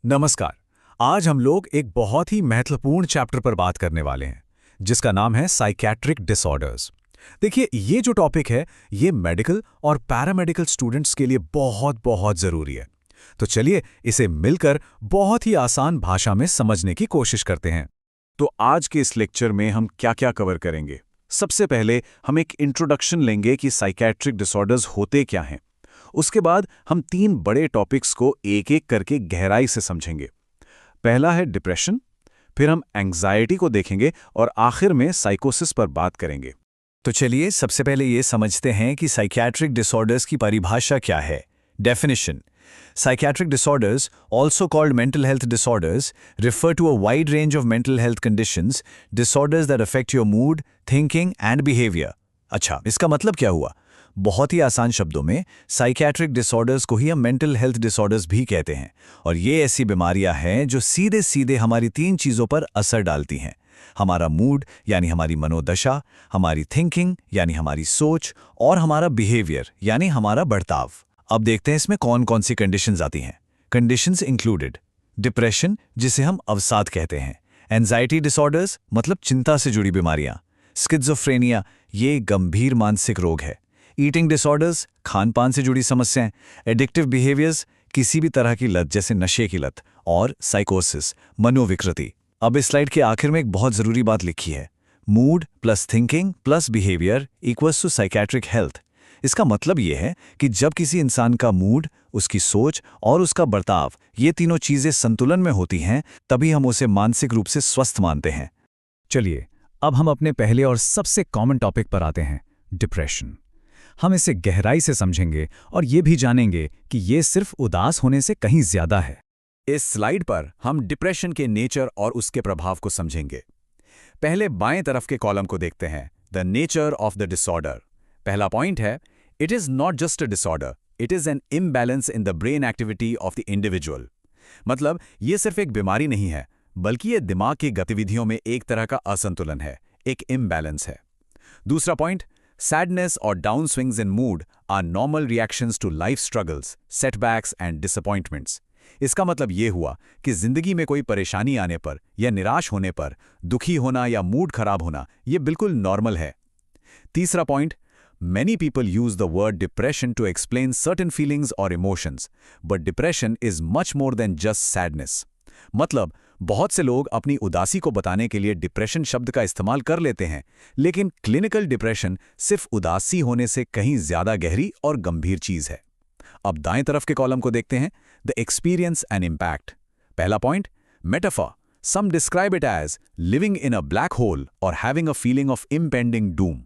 नमस्कार। आज हम लोग एक बहुत ही महत्वपूर्ण चैप्टर पर बात करने वाले हैं, जिसका नाम है साइकियाट्रिक डिसऑर्डर्स। देखिए, ये जो टॉपिक है, ये मेडिकल और पैरामेडिकल स्टूडेंट्स के लिए बहुत बहुत ज़रूरी है। तो चलिए इसे मिलकर बहुत ही आसान भाषा में समझने की कोशिश करते हैं। तो आज के इस लेक्चर में हम क्या-क्या कवर करेंगे? सबसे पहले हम एक इंट्रोडक्शन लेंगे कि साइकियाट्रिक डिसऑर्डर्स होते क्या हैं। उसके बाद हम 3 बड़े टॉपिक्स को एक-एक करके गहराई से समझेंगे। पहला है डिप्रेशन, फिर हम एंग्जायटी को देखेंगे और आखिर में साइकोसिस पर बात करेंगे। तो चलिए सबसे पहले ये समझते हैं कि साइकियाट्रिक डिसऑर्डर्स की परिभाषा क्या है। Definition: Psychiatric disorders, also called mental health disorders, refer to a wide range of mental health conditions, disorders that affect your mood, thinking and behavior. अच्छा, इसका मतलब क्या हुआ? बहुत ही आसान शब्दों में साइकियाट्रिक डिसऑर्डर्स को ही हम मेंटल हेल्थ डिसऑर्डर्स भी कहते हैं, और ये ऐसी बीमारियां हैं जो सीधे सीधे हमारी 3 चीज़ों पर असर डालती हैं: हमारा मूड यानी हमारी मनोदशा, हमारी थिंकिंग यानी हमारी सोच, और हमारा बिहेवियर यानी हमारा बर्ताव। अब देखते हैं इसमें कौन कौन सी कंडीशंस आती हैं। कंडीशंस इंक्लूडेड: डिप्रेशन, जिसे हम अवसाद कहते हैं; एंजाइटी डिसऑर्डर्स, मतलब चिंता से जुड़ी बीमारियां; स्किज़ोफ्रेनिया, ये गंभीर मानसिक रोग है; ईटिंग डिसऑर्डर्स, खान-पान से जुड़ी समस्याएं; एडिक्टिव बिहेवियर्स, किसी भी तरह की लत जैसे नशे की लत; और साइकोसिस, मनोविकृति। अब इस स्लाइड के आखिर में एक बहुत ज़रूरी बात लिखी है: mood plus thinking plus behaviour equals to psychiatric health. इसका मतलब ये है कि जब किसी इंसान का मूड, उसकी सोच और उसका बर्ताव, ये तीनों चीज़ें संतुलन में होती हैं, तभी हम उसे मानसिक रूप से स्वस्थ मानते हैं। चलिए अब हम अपने पहले और सबसे कॉमन टॉपिक पर आते हैं, डिप्रेशन। हम इसे गहराई से समझेंगे और ये भी जानेंगे कि ये सिर्फ उदास होने से कहीं ज्यादा है। इस स्लाइड पर हम डिप्रेशन के नेचर और उसके प्रभाव को समझेंगे। पहले बाएं तरफ के कॉलम को देखते हैं, the nature of the disorder. पहला पॉइंट है, it is not just a disorder, it is an imbalance in the brain activity of the individual. मतलब ये सिर्फ एक बीमारी नहीं है, बल्कि ये दिमाग की गतिविधियों में एक तरह का असंतुलन है, एक इम्बैलेंस है। दूसरा पॉइंट, सैडनेस और down swings in mood are normal reactions to life struggles, setbacks and disappointments. इसका मतलब ये हुआ कि जिंदगी में कोई परेशानी आने पर या निराश होने पर दुखी होना या मूड खराब होना, ये बिल्कुल नॉर्मल है। तीसरा point, many people use the word depression to explain certain feelings or emotions, but depression is much more than just sadness. मतलब बहुत से लोग अपनी उदासी को बताने के लिए डिप्रेशन शब्द का इस्तेमाल कर लेते हैं, लेकिन क्लिनिकल डिप्रेशन सिर्फ उदासी होने से कहीं ज्यादा गहरी और गंभीर चीज है। अब दाएं तरफ के कॉलम को देखते हैं, द एक्सपीरियंस एंड इम्पैक्ट। पहला point, metaphor. Some describe it as living in a black hole or having a feeling of impending doom.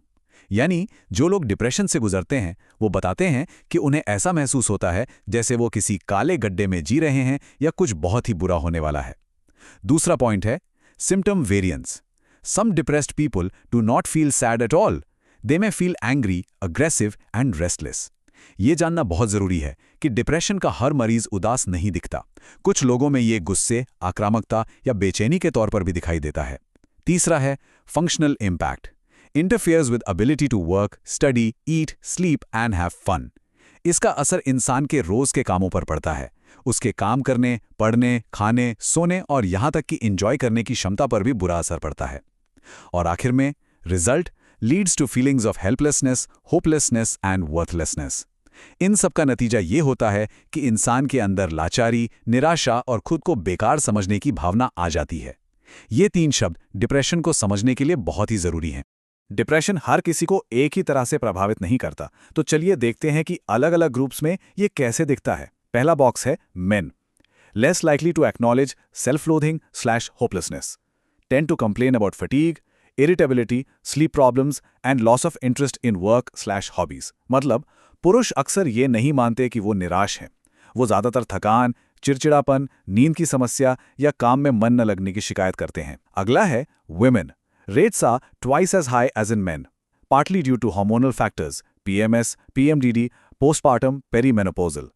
यानी जो लोग डिप्रेशन से गुजरते हैं, वो बताते हैं कि उन्हें ऐसा महसूस होता है जैसे वो किसी काले गड्ढे में जी रहे हैं या कुछ बहुत ही बुरा होने वाला है। दूसरा पॉइंट है, symptom variance. Some depressed people do not feel sad at all, they may feel angry, aggressive and restless. ये जानना बहुत जरूरी है कि डिप्रेशन का हर मरीज उदास नहीं दिखता। कुछ लोगों में ये गुस्से, आक्रामकता या बेचैनी के तौर पर भी दिखाई देता है। तीसरा है, functional impact. Interferes with ability to work, study, eat, sleep and have fun. इसका असर इंसान के रोज के कामों पर पड़ता है। उसके काम करने, पढ़ने, खाने, सोने और यहाँ तक कि एंजॉय करने की क्षमता पर भी बुरा असर पड़ता है। और आखिर में result leads to feelings of helplessness, hopelessness and worthlessness. इन सब का नतीजा ये होता है कि इंसान के अंदर लाचारी, निराशा और खुद को बेकार समझने की भावना आ जाती है। ये 3 शब्द डिप्रेशन को समझने के लिए बहुत ही जरूरी हैं। डिप्रेशन हर किसी को एक ही तरह से प्रभावित नहीं करता, तो चलिए देखते हैं कि अलग अलग ग्रुप्स में ये कैसे दिखता है। पहला बॉक्स है men. Less likely to acknowledge self loathing slash hopelessness, tend to complain about fatigue, irritability, sleep problems and loss of interest in work slash hobbies. मतलब पुरुष अक्सर ये नहीं मानते कि वो निराश हैं, वो ज्यादातर थकान, चिड़चिड़ापन, नींद की समस्या या काम में मन न लगने की शिकायत करते हैं। अगला है women. Rates are twice as high as in men, partly due to hormonal factors, PMS, PMDD, postpartum, perimenopausal.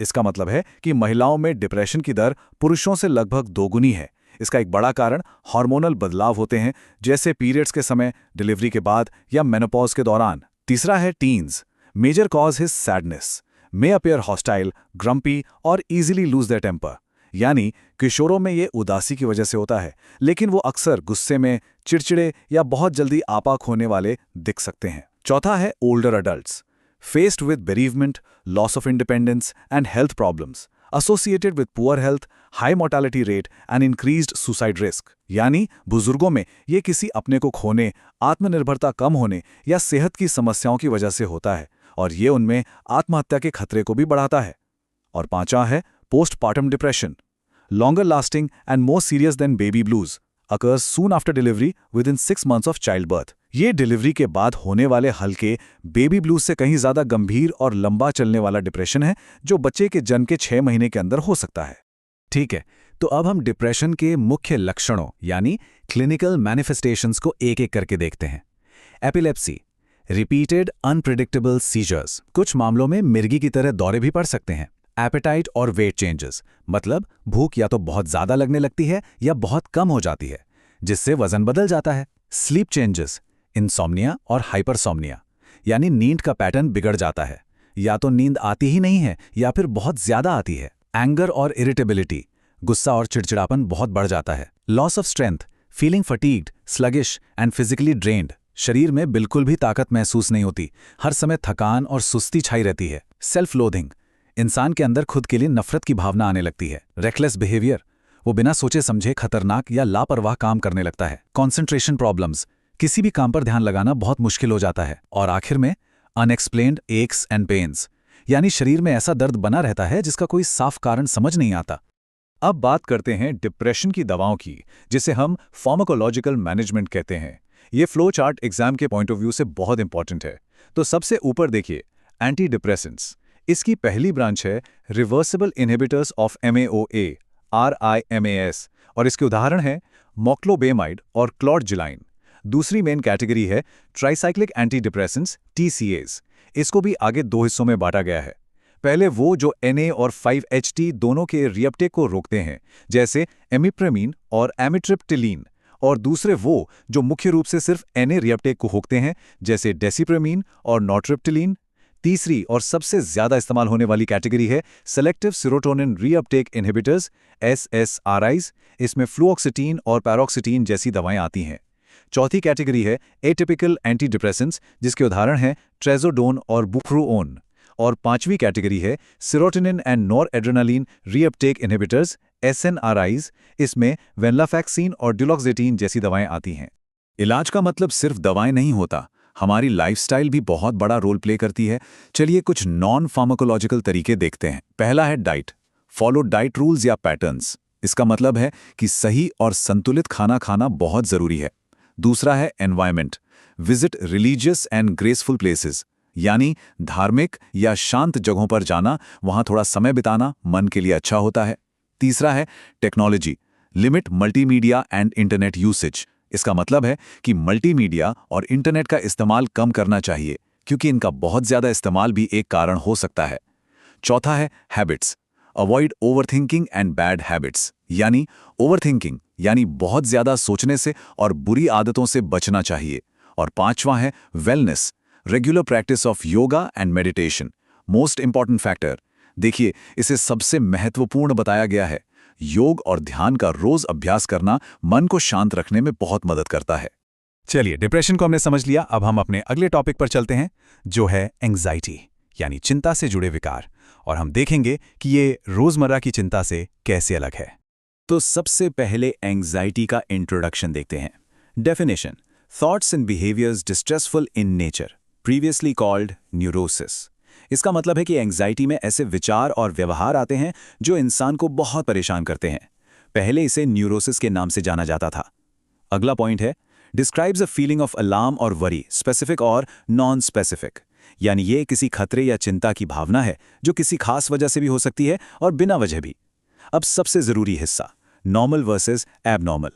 इसका मतलब है कि महिलाओं में डिप्रेशन की दर पुरुषों से लगभग 2 गुनी है। इसका एक बड़ा कारण हार्मोनल बदलाव होते हैं, जैसे पीरियड्स के समय, डिलीवरी के बाद या मेनोपॉज के दौरान। तीसरा है teens. Major cause is sadness, may appear hostile, grumpy और easily lose their temper. यानी किशोरों में ये उदासी की वजह से होता है, लेकिन वो अक्सर गुस्से में, चिड़चिड़े या बहुत जल्दी आपाक होने वाले दिख सकते हैं। चौथा है older adults, faced with bereavement, loss of independence and health problems associated with poor health, high mortality rate and increased suicide risk। यानी बुजुर्गों में ये किसी अपने को खोने, आत्मनिर्भरता कम होने या सेहत की समस्याओं की वजह से होता है और ये उनमें आत्महत्या के खतरे को भी बढ़ाता है। और पांचवा है postpartum depression, longer lasting and more serious than baby blues, occurs soon after delivery within 6 months of childbirth। ये डिलीवरी के बाद होने वाले हल्के बेबी ब्लूज से कहीं ज्यादा गंभीर और लंबा चलने वाला डिप्रेशन है जो बच्चे के जन्म के 6 महीने के अंदर हो सकता है। ठीक है, तो अब हम डिप्रेशन के मुख्य लक्षणों यानी क्लिनिकल मैनिफेस्टेशंस को एक एक करके देखते हैं। एपिलेप्सी, रिपीटेड अनप्रिडिक्टेबल सीजर्स, कुछ मामलों में मिर्गी की तरह दौरे भी पड़ सकते हैं। एपेटाइट और वेट चेंजेस, मतलब भूख या तो बहुत ज्यादा लगने लगती है या बहुत कम हो जाती है, जिससे वजन बदल जाता है। स्लीप चेंजेस, इंसोम्निया और हाइपरसोम्निया, यानी नींद का पैटर्न बिगड़ जाता है, या तो नींद आती ही नहीं है या फिर बहुत ज्यादा आती है। एंगर और इरिटेबिलिटी, गुस्सा और चिड़चिड़ापन बहुत बढ़ जाता है। Loss of strength, feeling fatigued, sluggish and physically drained, शरीर में बिल्कुल भी ताकत महसूस नहीं होती, हर समय थकान और सुस्ती छाई रहती है। सेल्फ लोथिंग, इंसान के अंदर खुद के लिए नफरत की भावना आने लगती है। रेकलेस बिहेवियर, वो बिना सोचे समझे खतरनाक या लापरवाह काम करने लगता है। कॉन्सेंट्रेशन प्रॉब्लम्स, किसी भी काम पर ध्यान लगाना बहुत मुश्किल हो जाता है। और आखिर में अनएक्सप्लेन्ड एक्स एंड पेन्स, यानी शरीर में ऐसा दर्द बना रहता है जिसका कोई साफ कारण समझ नहीं आता। अब बात करते हैं डिप्रेशन की दवाओं की, जिसे हम फार्माकोलॉजिकल मैनेजमेंट कहते हैं। ये फ्लो चार्ट एग्जाम के पॉइंट ऑफ व्यू से बहुत इंपॉर्टेंट है। तो सबसे ऊपर देखिए, एंटी डिप्रेसेंट्स। इसकी पहली ब्रांच है reversible inhibitors of MAOA, RIMAS, और इसके उदाहरण हैं मोक्लोबेमाइड और क्लॉर्जिलाइन। दूसरी मेन कैटेगरी है ट्राइसाइक्लिक एंटी डिप्रेसेंट्स, TCAs। इसको भी आगे दो हिस्सों में बांटा गया है। पहले वो जो NA और 5-HT दोनों के रिएप्टेक को रोकते हैं, जैसे एमिप्रेमीन और एमिट्रिप्टिलीन, और दूसरे वो जो मुख्य रूप से सिर्फ NA रिएप्टेक को रोकते हैं, जैसे डेसिप्रेमीन और नॉट्रिप्टिलीन। तीसरी और सबसे ज्यादा इस्तेमाल होने वाली कैटेगरी है selective serotonin reuptake inhibitors, SSRIs। इसमें फ्लुओक्सिटीन और पैरोक्सिटीन जैसी दवाएं आती हैं। चौथी कैटेगरी है एटिपिकल एंटी डिप्रेसेंट्स, जिसके उदाहरण हैं ट्रेजोडोन और बुप्रुओन। और पांचवी कैटेगरी है serotonin and nor adrenaline reuptake inhibitors, SNRIs। इसमें वेनलाफैक्सिन और डुलोक्सिटीन जैसी दवाएं आती हैं। इलाज का मतलब सिर्फ दवाएं नहीं होता, हमारी लाइफस्टाइल भी बहुत बड़ा रोल प्ले करती है। चलिए कुछ नॉन फार्माकोलॉजिकल तरीके देखते हैं। पहला है डाइट। फॉलो डाइट रूल्स या पैटर्न्स। इसका मतलब है कि सही और संतुलित खाना खाना बहुत जरूरी है। दूसरा है environment. Visit religious and graceful places, यानी धार्मिक या शांत जगहों पर जाना, वहां थोड़ा समय बिताना मन के लिए अच्छा होता है। तीसरा है technology. Limit multimedia and internet usage. इसका मतलब है कि मल्टीमीडिया और इंटरनेट का इस्तेमाल कम करना चाहिए, क्योंकि इनका बहुत ज्यादा इस्तेमाल भी एक कारण हो सकता है। चौथा है habits. Avoid overthinking and bad habits, यानी ओवरथिंकिंग यानी बहुत ज्यादा सोचने से और बुरी आदतों से बचना चाहिए। और पांचवा है wellness. Regular practice of yoga and meditation, most important factor. देखिए, इसे सबसे महत्वपूर्ण बताया गया है। योग और ध्यान का रोज अभ्यास करना मन को शांत रखने में बहुत मदद करता है। चलिए, डिप्रेशन को हमने समझ लिया। अब हम अपने अगले टॉपिक पर चलते हैं, जो है एंग्जाइटी, यानी चिंता से जुड़े विकार। और हम देखेंगे कि ये रोजमर्रा की चिंता से कैसे अलग है। तो सबसे पहले एंग्जाइटी का इंट्रोडक्शन देखते हैं। Definition: thoughts and behaviours distressful in nature, previously called neurosis. इसका मतलब है कि एंग्जाइटी में ऐसे विचार और व्यवहार आते हैं जो इंसान को बहुत परेशान करते हैं। पहले इसे न्यूरोसिस के नाम से जाना जाता था। अगला पॉइंट है describes a feeling of alarm और वरी, स्पेसिफिक और नॉन स्पेसिफिक। यानी ये किसी खतरे या चिंता की भावना है जो किसी खास वजह से भी हो सकती है और बिना वजह भी। अब सबसे जरूरी हिस्सा, नॉर्मल वर्सेस एबनॉर्मल।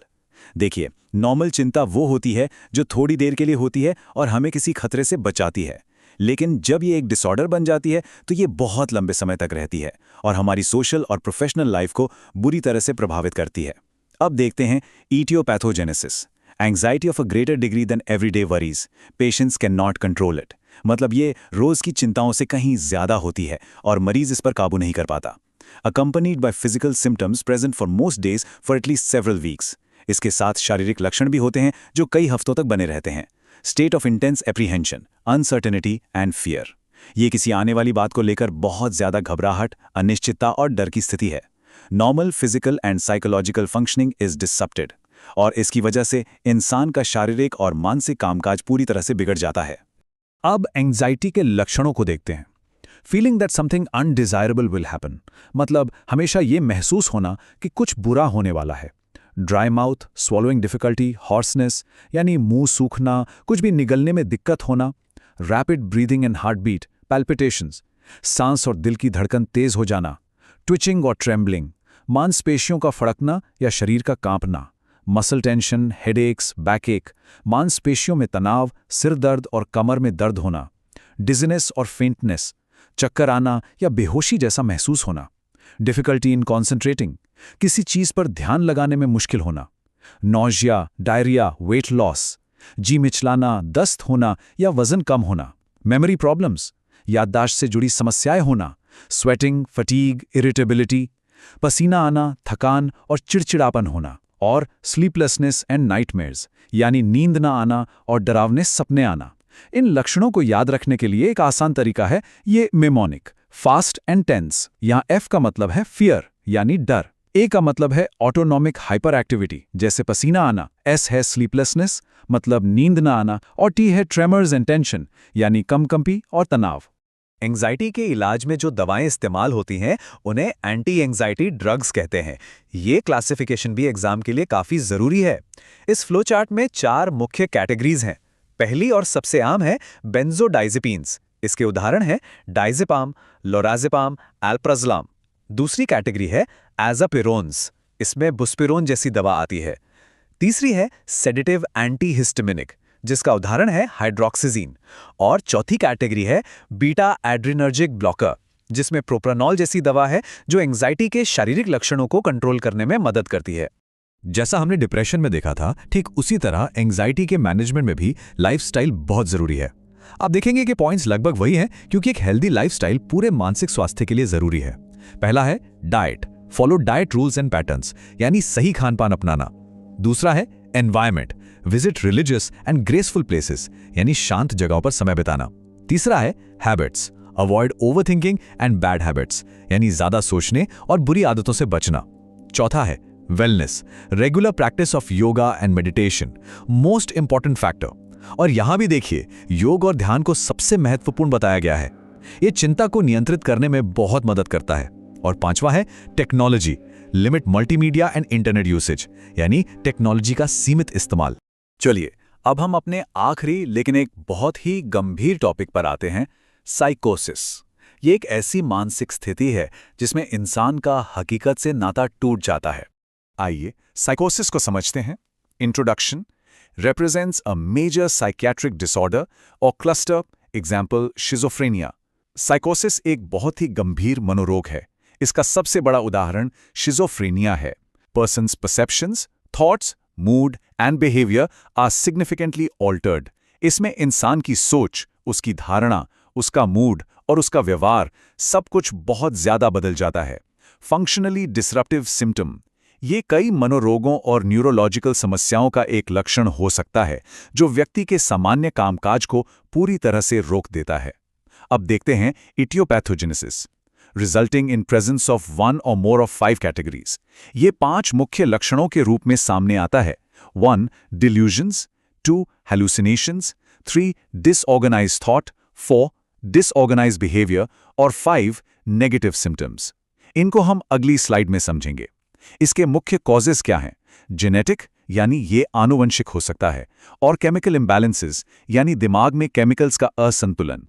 देखिए, नॉर्मल चिंता वो होती है जो थोड़ी देर के लिए होती है और हमें किसी खतरे से बचाती है। लेकिन जब ये एक डिसऑर्डर बन जाती है तो ये बहुत लंबे समय तक रहती है और हमारी सोशल और प्रोफेशनल लाइफ को बुरी तरह से प्रभावित करती है। अब देखते हैं etiopathogenesis. Anxiety of a greater degree than everyday worries, patients can not control it. मतलब ये रोज की चिंताओं से कहीं ज्यादा होती है और मरीज इस पर काबू नहीं कर पाता। accompanied by physical symptoms present for most days for at least several weeks. इसके साथ शारीरिक लक्षण भी होते हैं जो कई हफ्तों तक बने रहते हैं. State of intense apprehension, uncertainty and fear. ये किसी आने वाली बात को लेकर बहुत ज़्यादा घबराहट, अनिश्चितता और डर की स्थिति है. Normal physical and psychological functioning is disrupted. और इसकी वजह से इंसान का शारीरिक और मानसिक कामकाज पूरी तरह से बिगड़ जाता है. अब एंग्जाइटी के लक्षणों को देखते हैं. Feeling that something undesirable will happen, मतलब हमेशा ये महसूस होना कि कुछ बुरा होने वाला है. Dry mouth, swallowing difficulty, hoarseness यानी मुंह सूखना, कुछ भी निगलने में दिक्कत होना. Rapid breathing and heart beat, palpitations, सांस और दिल की धड़कन तेज हो जाना. ट्विचिंग और ट्रेम्बलिंग, मांसपेशियों का फड़कना या शरीर का कांपना. मसल टेंशन, हेडेक्स, बैकएक, मांसपेशियों में तनाव, सिर दर्द और कमर में दर्द होना. डिजीनेस और फेंटनेस, चक्कर आना या बेहोशी जैसा महसूस होना. डिफिकल्टी इन कॉन्सेंट्रेटिंग, किसी चीज पर ध्यान लगाने में मुश्किल होना. नौजिया, डायरिया, वेट लॉस, जी मिचलाना, दस्त होना या वजन कम होना. मेमोरी प्रॉब्लम्स, याददाश्त से जुड़ी समस्याएं होना. स्वेटिंग, फटीग, इरिटेबिलिटी, पसीना आना, थकान और चिड़चिड़ापन होना. और स्लीपलेसनेस एंड नाइटमेयर्स, यानी नींद ना आना और डरावने सपने आना. इन लक्षणों को याद रखने के लिए एक आसान तरीका है ये मेमोनिक. फास्ट एंड टेंस, यहाँ एफ का मतलब है फियर यानी डर, ए का मतलब है ऑटोनॉमिक हाइपर एक्टिविटी जैसे पसीना आना, एस है स्लीपलेसनेस मतलब नींद ना आना, और टी है ट्रेमर्स एंड टेंशन यानी कंपी और तनाव. एंग्जाइटी के इलाज में जो दवाएं इस्तेमाल होती हैं उन्हें एंटी एंग्जाइटी ड्रग्स कहते हैं. ये क्लासिफिकेशन भी एग्जाम के लिए काफ़ी ज़रूरी है. इस फ्लो चार्ट में 4 मुख्य कैटेगरीज हैं. पहली और सबसे आम है बेंजोडाइजेपीन्स. इसके उदाहरण हैं डाइजेपाम, लोराजेपाम, एल्प्राज़ोलाम. दूसरी कैटेगरी है एज़ापिरोन्स. इसमें बुस्पिरोन जैसी दवा आती है. तीसरी है सेडेटिव एंटीहिस्टामिनिक, जिसका उदाहरण है हाइड्रोक्सिजीन. और चौथी कैटेगरी है बीटा एड्रिनर्जिक ब्लॉकर, जिसमें प्रोप्रानॉल जैसी दवा है जो एंग्जाइटी के शारीरिक लक्षणों को कंट्रोल करने में मदद करती है. जैसा हमने डिप्रेशन में देखा था, ठीक उसी तरह एंग्जाइटी के मैनेजमेंट में भी लाइफस्टाइल बहुत जरूरी है. आप देखेंगे कि पॉइंट्स लगभग वही हैं क्योंकि एक हेल्दी लाइफस्टाइल पूरे मानसिक स्वास्थ्य के लिए जरूरी है. पहला है diet, follow diet rules and patterns यानी सही खान पान अपनाना. दूसरा है environment, visit religious and graceful places यानी शांत जगहों पर समय बिताना. तीसरा है habits, avoid overthinking and bad habits यानी ज्यादा सोचने और बुरी आदतों से बचना. चौथा है wellness, regular practice of yoga and meditation, most important factor. और यहां भी देखिए योग और ध्यान को सबसे महत्वपूर्ण बताया गया है. ये चिंता को नियंत्रित करने में बहुत मदद करता है. और पांचवा है technology, limit multimedia and internet usage यानी टेक्नोलॉजी का सीमित इस्तेमाल. चलिए अब हम अपने आखिरी लेकिन एक बहुत ही गंभीर टॉपिक पर आते हैं, साइकोसिस. ये एक ऐसी मानसिक स्थिति है जिसमें इंसान का हकीकत से नाता टूट जाता है. आइए साइकोसिस को समझते हैं. Introduction. represents a major psychiatric disorder or cluster, example schizophrenia. साइकोसिस एक बहुत ही गंभीर मनोरोग है. इसका सबसे बड़ा उदाहरण शिज़ोफ्रेनिया है. Person's perceptions, thoughts, mood and behavior are significantly altered. इसमें इंसान की सोच, उसकी धारणा, उसका मूड और उसका व्यवहार सब कुछ बहुत ज्यादा बदल जाता है. Functionally disruptive symptom. ये कई मनोरोगों और न्यूरोलॉजिकल समस्याओं का एक लक्षण हो सकता है जो व्यक्ति के सामान्य कामकाज को पूरी तरह से रोक देता है. अब देखते हैं aetiopathogenesis, resulting in presence of 1 or more of 5 categories. ये 5 मुख्य लक्षणों के रूप में सामने आता है. 1. Delusions, 2. हैलुसिनेशंस, 3. Disorganised thought, 4. Disorganised behaviour और 5. Negative symptoms. इनको हम अगली स्लाइड में समझेंगे. इसके मुख्य कॉजेस क्या हैं? जेनेटिक यानी ये आनुवंशिक हो सकता है, और केमिकल इम्बैलेंसेस यानी दिमाग में केमिकल्स का असंतुलन.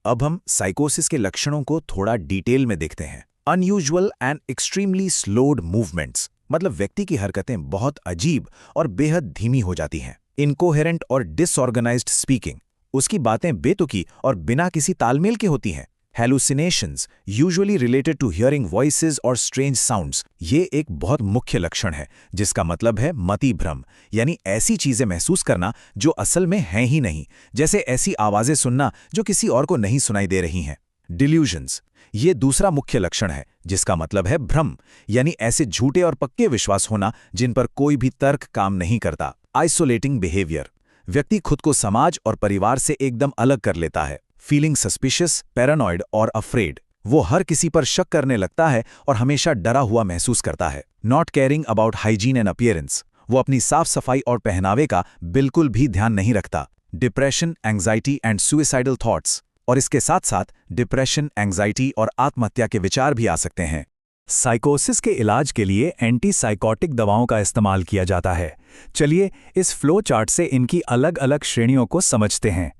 अब हम साइकोसिस के लक्षणों को थोड़ा डिटेल में देखते हैं. Unusual and extremely slowed movements, मतलब व्यक्ति की हरकतें बहुत अजीब और बेहद धीमी हो जाती हैं. इनकोहेरेंट और डिसऑर्गेनाइज्ड स्पीकिंग, उसकी बातें बेतुकी और बिना किसी तालमेल के होती हैं. Hallucinations, usually related to hearing voices or strange sounds. ये एक बहुत मुख्य लक्षण है जिसका मतलब है मति भ्रम, यानी ऐसी चीजें महसूस करना जो असल में हैं ही नहीं, जैसे ऐसी आवाजें सुनना जो किसी और को नहीं सुनाई दे रही हैं. Delusions, ये दूसरा मुख्य लक्षण है, जिसका मतलब है भ्रम, यानी ऐसे झूठे और पक्के विश्वास होना जिन पर कोई भी तर्क काम नहीं करता। आइसोलेटिंग बिहेवियर, व्यक्ति खुद को समाज और परिवार से एकदम अलग कर लेता है। फीलिंग सस्पिशियस, पैरानॉइड और अफ्रेड, वो हर किसी पर शक करने लगता है और हमेशा डरा हुआ महसूस करता है। Not caring about hygiene and appearance, वो अपनी साफ सफाई और पहनावे का बिल्कुल भी ध्यान नहीं रखता। Depression, anxiety and suicidal thoughts, और इसके साथ साथ डिप्रेशन, एंग्जाइटी और आत्महत्या के विचार भी आ सकते हैं। साइकोसिस के इलाज के लिए एंटीसाइकोटिक दवाओं का इस्तेमाल किया जाता है। चलिए इस फ्लो चार्ट से इनकी अलग अलग श्रेणियों को समझते हैं।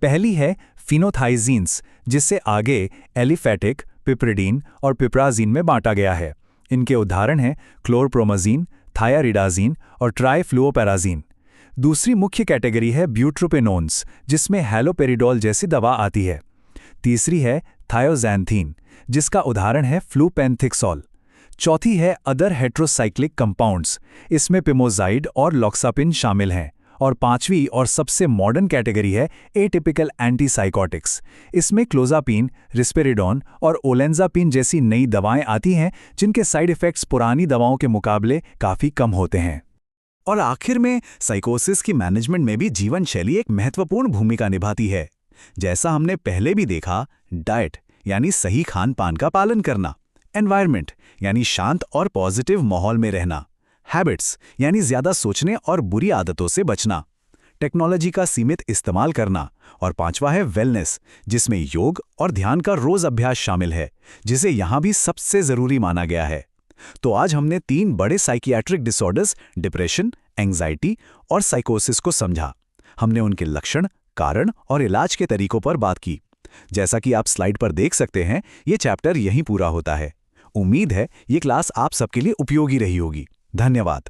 पहली है फिनोथाइजीन्स, जिससे आगे एलिफेटिक, पिप्रिडीन और पिप्राजीन में बांटा गया है। इनके उदाहरण हैं क्लोरप्रोमाजीन, थायारिडाजीन और ट्राइफ्लुओपेराजीन। दूसरी मुख्य कैटेगरी है ब्यूट्रोपेनोन्स, जिसमें हैलोपेरिडोल जैसी दवा आती है। तीसरी है थायोजैंथीन, जिसका उदाहरण है फ्लूपेंथिक्सोल। चौथी है अदर हेट्रोसाइक्लिक कंपाउंड्स, इसमें पिमोजाइड और लॉक्सापिन शामिल हैं। और पांचवी और सबसे मॉडर्न कैटेगरी है एटिपिकल एंटीसाइकोटिक्स। इसमें क्लोजापिन, रिस्पेरिडोन और ओलेंजापिन जैसी नई दवाएं आती हैं, जिनके साइड इफ़ेक्ट्स पुरानी दवाओं के मुकाबले काफ़ी कम होते हैं। और आखिर में साइकोसिस की मैनेजमेंट में भी जीवन शैली एक महत्वपूर्ण भूमिका निभाती है। जैसा हमने पहले भी देखा, डाइट यानी सही खान पान का पालन करना, एनवायरनमेंट यानी शांत और पॉजिटिव माहौल में रहना, हैबिट्स यानी ज्यादा सोचने और बुरी आदतों से बचना, टेक्नोलॉजी का सीमित इस्तेमाल करना, और पांचवा है वेलनेस, जिसमें योग और ध्यान का रोज अभ्यास शामिल है, जिसे यहां भी सबसे जरूरी माना गया है। तो आज हमने 3 बड़े साइकियाट्रिक डिसऑर्डर्स, डिप्रेशन, एंग्जाइटी और साइकोसिस को समझा। हमने उनके लक्षण, कारण और इलाज के तरीकों पर बात की। जैसा कि आप स्लाइड पर देख सकते हैं, ये चैप्टर यहीं पूरा होता है। उम्मीद है ये क्लास आप सबके लिए उपयोगी रही होगी। धन्यवाद।